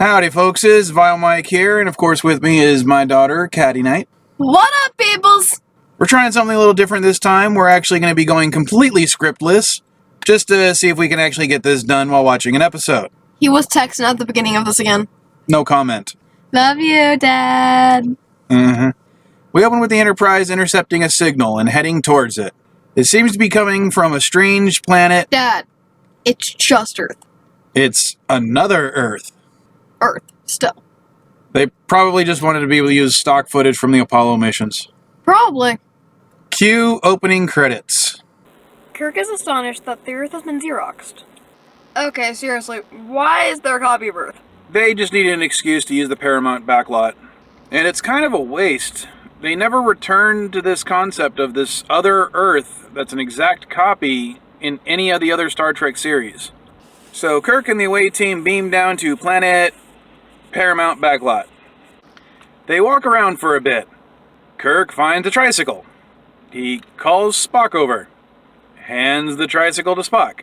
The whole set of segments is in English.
Howdy, folks. It's VileMike here, and of course with me is my daughter, Katty Knight. What up, peoples? We're trying something a little different this time. We're actually going to be going completely scriptless, just to see if we can actually get this done while watching an episode. He was texting at the beginning of this again. No comment. Love you, Dad. We open with the Enterprise intercepting a signal and heading towards it. It seems to be coming from a strange planet. Dad, it's just Earth. It's another Earth. Earth, still. They probably just wanted to be able to use stock footage from the Apollo missions. Probably. Cue opening credits. Kirk is astonished that the Earth has been Xeroxed. Okay, seriously, why is there a copy of Earth? They just needed an excuse to use the Paramount backlot. And it's kind of a waste. They never returned to this concept of this other Earth that's an exact copy in any of the other Star Trek series. So Kirk and the away team beam down to planet Paramount backlot. They walk around for a bit. Kirk finds a tricycle. He calls Spock over. Hands the tricycle to Spock,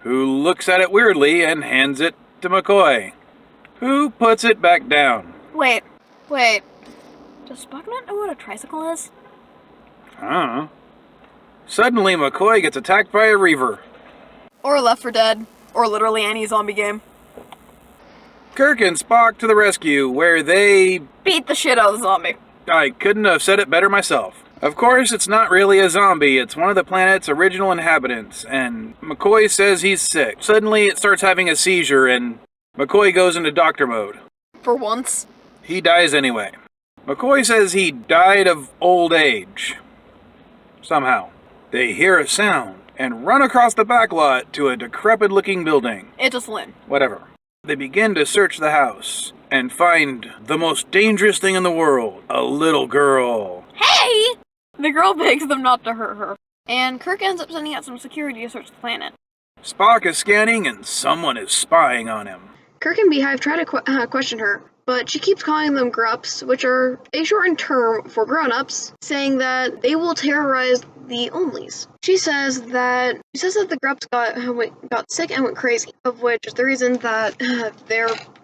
who looks at it weirdly and hands it to McCoy, who puts it back down. Wait. Does Spock not know what a tricycle is? I don't know. Suddenly, McCoy gets attacked by a reaver. Or Left 4 Dead. Or literally any zombie game. Kirk and Spock to the rescue, where they Beat the shit out of the zombie. I couldn't have said it better myself. Of course, it's not really a zombie, it's one of the planet's original inhabitants, and McCoy says he's sick. Suddenly, it starts having a seizure, and McCoy goes into doctor mode. For once. He dies anyway. McCoy says he died of old age. Somehow. They hear a sound and run across the backlot to a decrepit-looking building. It's a Flynn. Whatever. They begin to search the house and find the most dangerous thing in the world, a little girl. Hey! The girl begs them not to hurt her. And Kirk ends up sending out some security to search the planet. Spock is scanning and someone is spying on him. Kirk and Beehive try to question her, but she keeps calling them grups, which are a shortened term for grown-ups, saying that they will terrorize the onlys. She says that the grups got sick and went crazy, of which is the reason that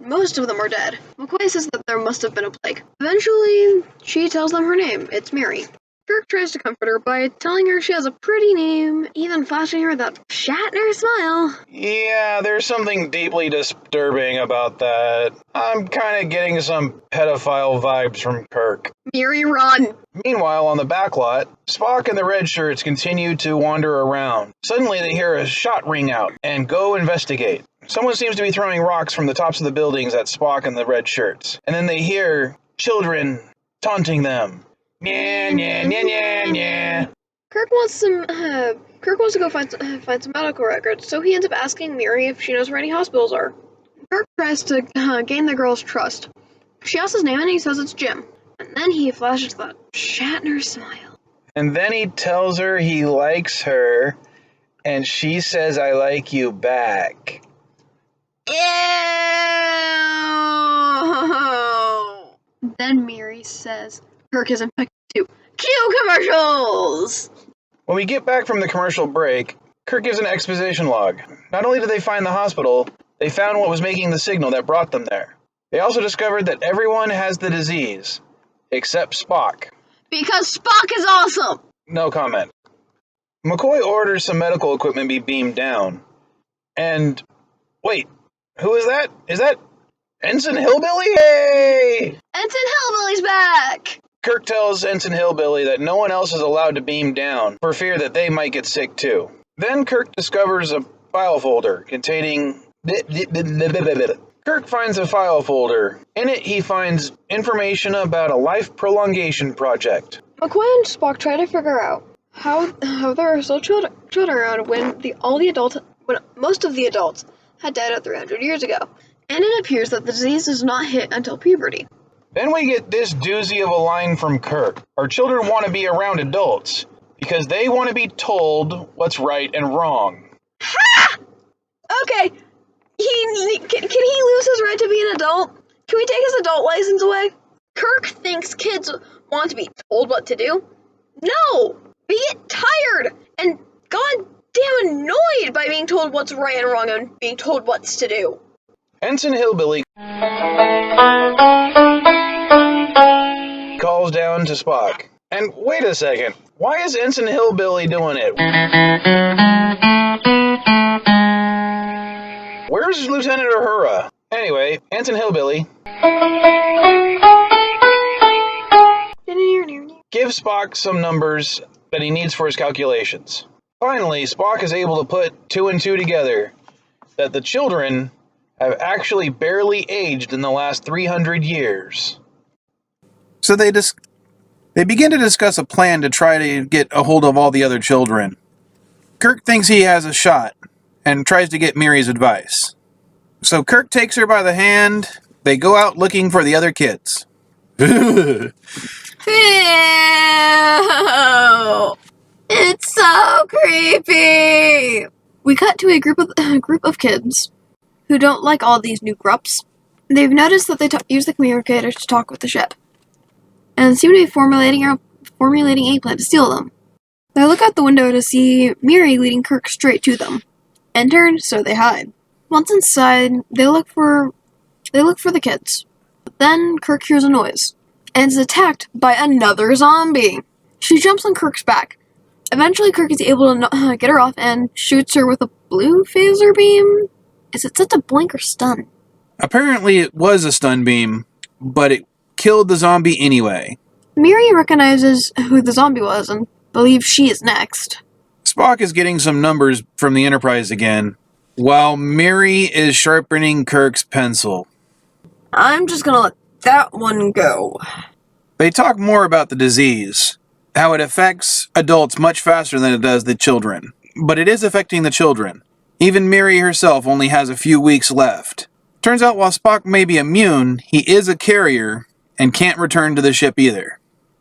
most of them are dead. McCoy says that there must have been a plague. Eventually, she tells them her name. It's Miri. Kirk tries to comfort her by telling her she has a pretty name, even flashing her that Shatner smile. Yeah, there's something deeply disturbing about that. I'm kind of getting some pedophile vibes from Kirk. Miri, run! Meanwhile, on the backlot, Spock and the red shirts continue to wander around. Suddenly, they hear a shot ring out and go investigate. Someone seems to be throwing rocks from the tops of the buildings at Spock and the red shirts. And then they hear children taunting them. Nya, nya, nya, nya, nya. Kirk wants to go find some medical records, so he ends up asking Miri if she knows where any hospitals are. Kirk tries to gain the girl's trust. She asks his name and he says it's Jim. And then he flashes that Shatner smile. And then he tells her he likes her, and she says, "I like you back." Ew! Then Miri says Kirk is infected too. Cue commercials! When we get back from the commercial break, Kirk gives an exposition log. Not only did they find the hospital, they found what was making the signal that brought them there. They also discovered that everyone has the disease, except Spock. Because Spock is awesome! No comment. McCoy orders some medical equipment be beamed down. And, wait, who is that? Is that Ensign Hillbilly? Hey! Ensign Hillbilly's back! Kirk tells Ensign Hillbilly that no one else is allowed to beam down for fear that they might get sick too. Then Kirk discovers a file folder containing... Kirk finds a file folder. In it, he finds information about a life prolongation project. McCoy and Spock try to figure out how there are still children around when most of the adults had died out 300 years ago. And it appears that the disease does not hit until puberty. Then we get this doozy of a line from Kirk. Our children want to be around adults because they want to be told what's right and wrong. Ha! Okay. Can he lose his right to be an adult? Can we take his adult license away? Kirk thinks kids want to be told what to do. No! We get tired and goddamn annoyed by being told what's right and wrong and being told what's to do. Ensign Hillbilly calls down to Spock. And wait a second, why is Ensign Hillbilly doing it? Where's Lieutenant Uhura? Anyway, Ensign Hillbilly gives Spock some numbers that he needs for his calculations. Finally, Spock is able to put 2 and 2 together, that the children have actually barely aged in the last 300 years. So they begin to discuss a plan to try to get a hold of all the other children. Kirk thinks he has a shot and tries to get Miri's advice. So Kirk takes her by the hand. They go out looking for the other kids. Ew. It's so creepy. We cut to a group of kids who don't like all these new grups. They've noticed that they use the communicators to talk with the ship, and seem to be formulating a plan to steal them. They look out the window to see Miri leading Kirk straight to them. Enter, so they hide. Once inside, they look for the kids. But then Kirk hears a noise and is attacked by another zombie. She jumps on Kirk's back. Eventually, Kirk is able to get her off and shoots her with a blue phaser beam. Is it set to blink or stun? Apparently it was a stun beam, but it killed the zombie anyway. Miri recognizes who the zombie was and believes she is next. Spock is getting some numbers from the Enterprise again, while Miri is sharpening Kirk's pencil. I'm just gonna let that one go. They talk more about the disease, how it affects adults much faster than it does the children. But it is affecting the children. Even Miri herself only has a few weeks left. Turns out while Spock may be immune, he is a carrier and can't return to the ship either.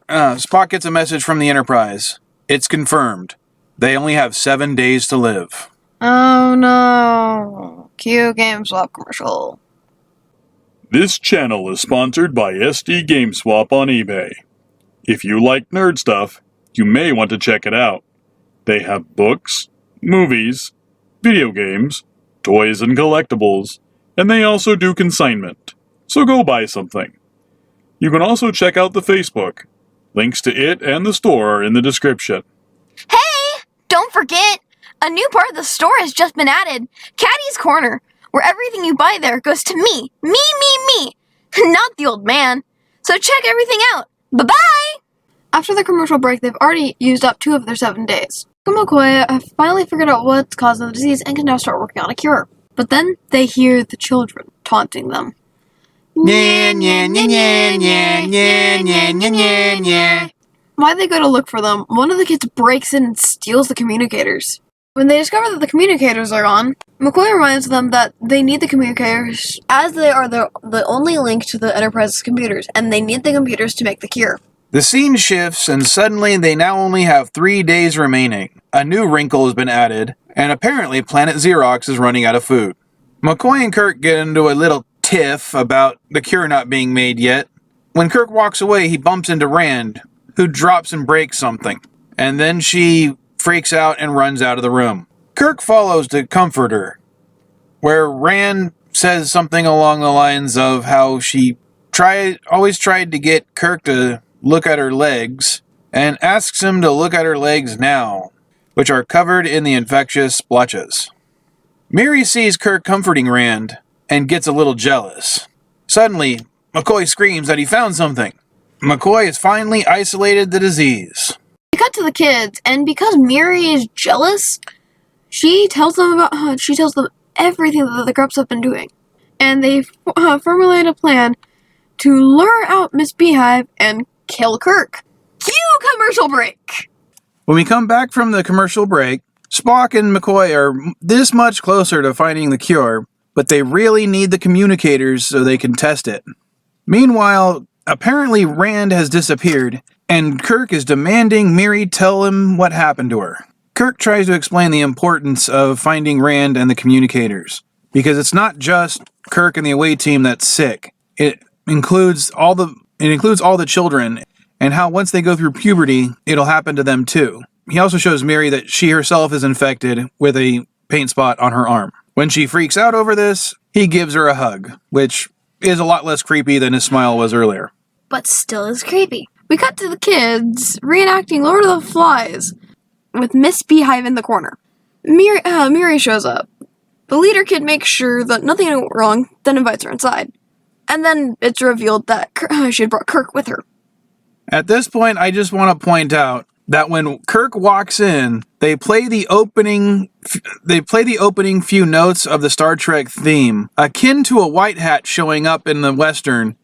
Spock gets a message from the Enterprise. It's confirmed. They only have 7 days to live. Oh no. Cue GameSwap commercial. This channel is sponsored by SD GameSwap on eBay. If you like nerd stuff, you may want to check it out. They have books, movies, video games, toys and collectibles, and they also do consignment. So go buy something. You can also check out the Facebook. Links to it and the store are in the description. Hey! Don't forget! A new part of the store has just been added. Katty's Corner, where everything you buy there goes to me. Me! Not the old man. So check everything out. Bye-bye! After the commercial break, they've already used up 2 of their 7 days. McCoy have finally figured out what's causing the disease and can now start working on a cure. But then they hear the children taunting them. Why they go to look for them, one of the kids breaks in and steals the communicators. When they discover that the communicators are on, McCoy reminds them that they need the communicators as they are the only link to the Enterprise's computers, and they need the computers to make the cure. The scene shifts, and suddenly they now only have 3 days remaining. A new wrinkle has been added, and apparently Planet Xerox is running out of food. McCoy and Kirk get into a little tiff about the cure not being made yet. When Kirk walks away, he bumps into Rand, who drops and breaks something. And then she freaks out and runs out of the room. Kirk follows to comfort her, where Rand says something along the lines of how she always tried to get Kirk to look at her legs, and asks him to look at her legs now, which are covered in the infectious splotches. Miri sees Kirk comforting Rand, and gets a little jealous. Suddenly, McCoy screams that he found something. McCoy has finally isolated the disease. We cut to the kids, and because Miri is jealous, she tells them everything that the Grups have been doing. And they formulate a plan to lure out Miss Beehive and kill Kirk. Cue commercial break! When we come back from the commercial break, Spock and McCoy are this much closer to finding the cure, but they really need the communicators so they can test it. Meanwhile, apparently Rand has disappeared, and Kirk is demanding Miri tell him what happened to her. Kirk tries to explain the importance of finding Rand and the communicators, because it's not just Kirk and the away team that's sick. It includes all the children, and how once they go through puberty, it'll happen to them too. He also shows Miri that she herself is infected with a paint spot on her arm. When she freaks out over this, He gives her a hug, which is a lot less creepy than his smile was earlier. But still is creepy. We cut to the kids reenacting Lord of the Flies with Miss Beehive in the corner. Miri shows up. The leader kid makes sure that nothing went wrong, then invites her inside. And then it's revealed that she had brought Kirk with her. At this point, I just want to point out that when Kirk walks in, they play the opening few notes of the Star Trek theme, akin to a white hat showing up in the Western.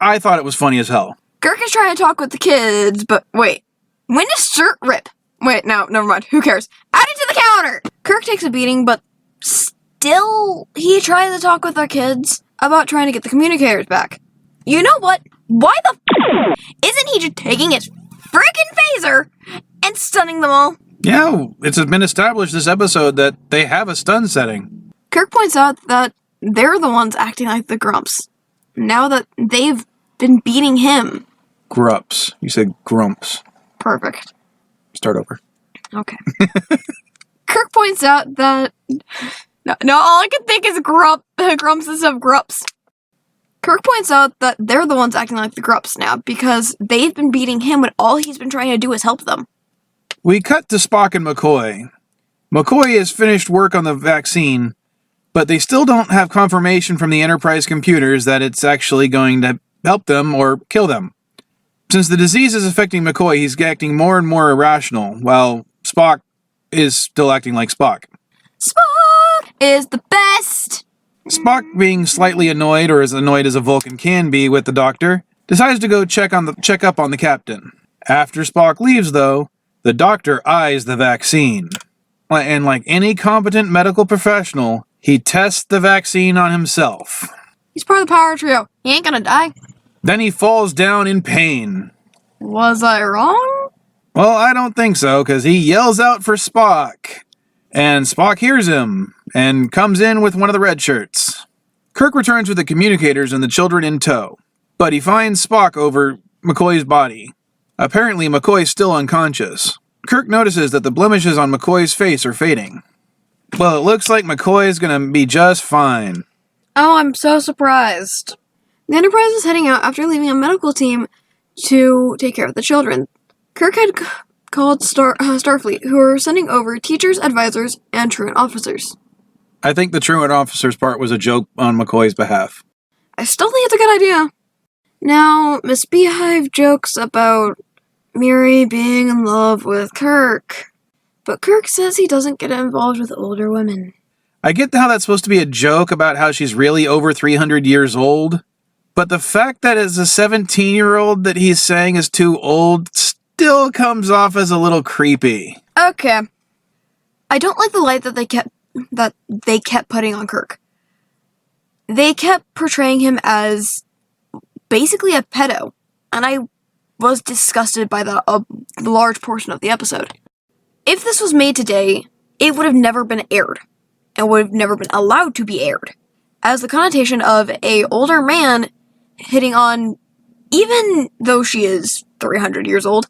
I thought it was funny as hell. Kirk is trying to talk with the kids, but wait. When does shirt rip? Wait, no, never mind. Who cares? Add it to the counter! Kirk takes a beating, but still, he tries to talk with our kids about trying to get the communicators back. You know what? Why the isn't he just taking his freaking phaser and stunning them all? Yeah, it's been established this episode that they have a stun setting. Kirk points out that they're the ones acting like the grumps. Now that they've been beating him. Grups. You said grumps. Perfect. Start over. Okay. Kirk points out that... No, all I can think is grumps instead of grups. Kirk points out that they're the ones acting like the grups now because they've been beating him when all he's been trying to do is help them. We cut to Spock and McCoy. McCoy has finished work on the vaccine, but they still don't have confirmation from the Enterprise computers that it's actually going to help them or kill them. Since the disease is affecting McCoy, he's acting more and more irrational, while Spock is still acting like Spock. Spock is the best! Spock, being slightly annoyed, or as annoyed as a Vulcan can be with the doctor, decides to go check up on the captain. After Spock leaves, though, the doctor eyes the vaccine. And like any competent medical professional, he tests the vaccine on himself. He's part of the power trio. He ain't gonna die. Then he falls down in pain. Was I wrong? Well, I don't think so, because he yells out for Spock. And Spock hears him, and comes in with one of the red shirts. Kirk returns with the communicators and the children in tow, but he finds Spock over McCoy's body. Apparently, McCoy's still unconscious. Kirk notices that the blemishes on McCoy's face are fading. Well, it looks like McCoy's gonna be just fine. Oh, I'm so surprised. The Enterprise is heading out after leaving a medical team to take care of the children. Kirk had called Starfleet, who are sending over teachers, advisors, and truant officers. I think the truant officers part was a joke on McCoy's behalf. I still think it's a good idea. Now, Miss Beehive jokes about Miri being in love with Kirk, but Kirk says he doesn't get involved with older women. I get how that's supposed to be a joke about how she's really over 300 years old, but the fact that as a 17-year-old that he's saying is too old still comes off as a little creepy. Okay. I don't like the light that they kept putting on Kirk. They kept portraying him as basically a pedo, and I was disgusted by that a large portion of the episode. If this was made today, it would have never been aired, and would have never been allowed to be aired, as the connotation of a older man hitting on, even though she is 300 years old,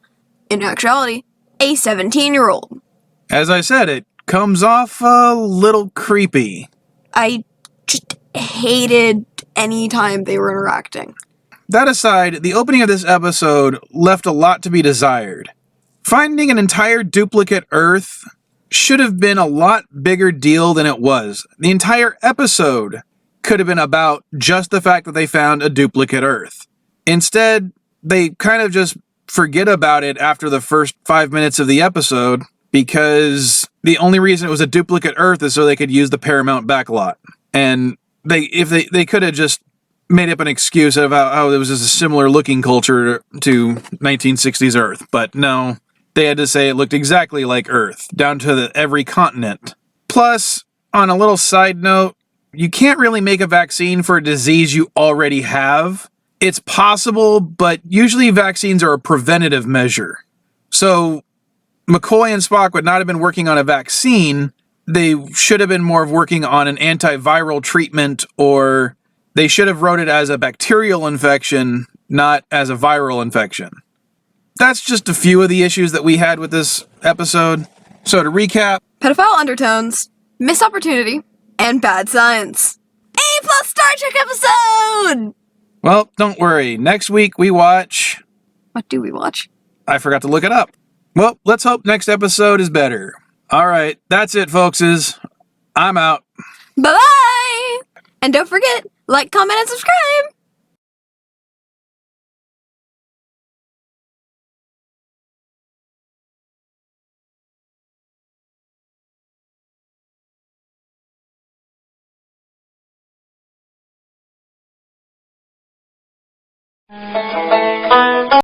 in actuality, a 17-year-old. As I said, it comes off a little creepy. I just hated any time they were interacting. That aside, the opening of this episode left a lot to be desired. Finding an entire duplicate Earth should have been a lot bigger deal than it was. The entire episode could have been about just the fact that they found a duplicate Earth. Instead, they kind of just forget about it after the first 5 minutes of the episode, because the only reason it was a duplicate Earth is so they could use the Paramount backlot. And if they could have just made up an excuse of how there was just a similar looking culture to 1960s Earth. But no, they had to say it looked exactly like Earth, down to every continent. Plus, on a little side note, you can't really make a vaccine for a disease you already have. It's possible, but usually vaccines are a preventative measure. So McCoy and Spock would not have been working on a vaccine. They should have been more of working on an antiviral treatment, or they should have wrote it as a bacterial infection, not as a viral infection. That's just a few of the issues that we had with this episode. So to recap, Pedophile undertones, missed opportunity, and bad science. A last Star Trek episode! Well, don't worry. Next week we watch... What do we watch? I forgot to look it up. Well, let's hope next episode is better. All right, that's it, folkses. I'm out. Bye-bye! And don't forget, like, comment, and subscribe!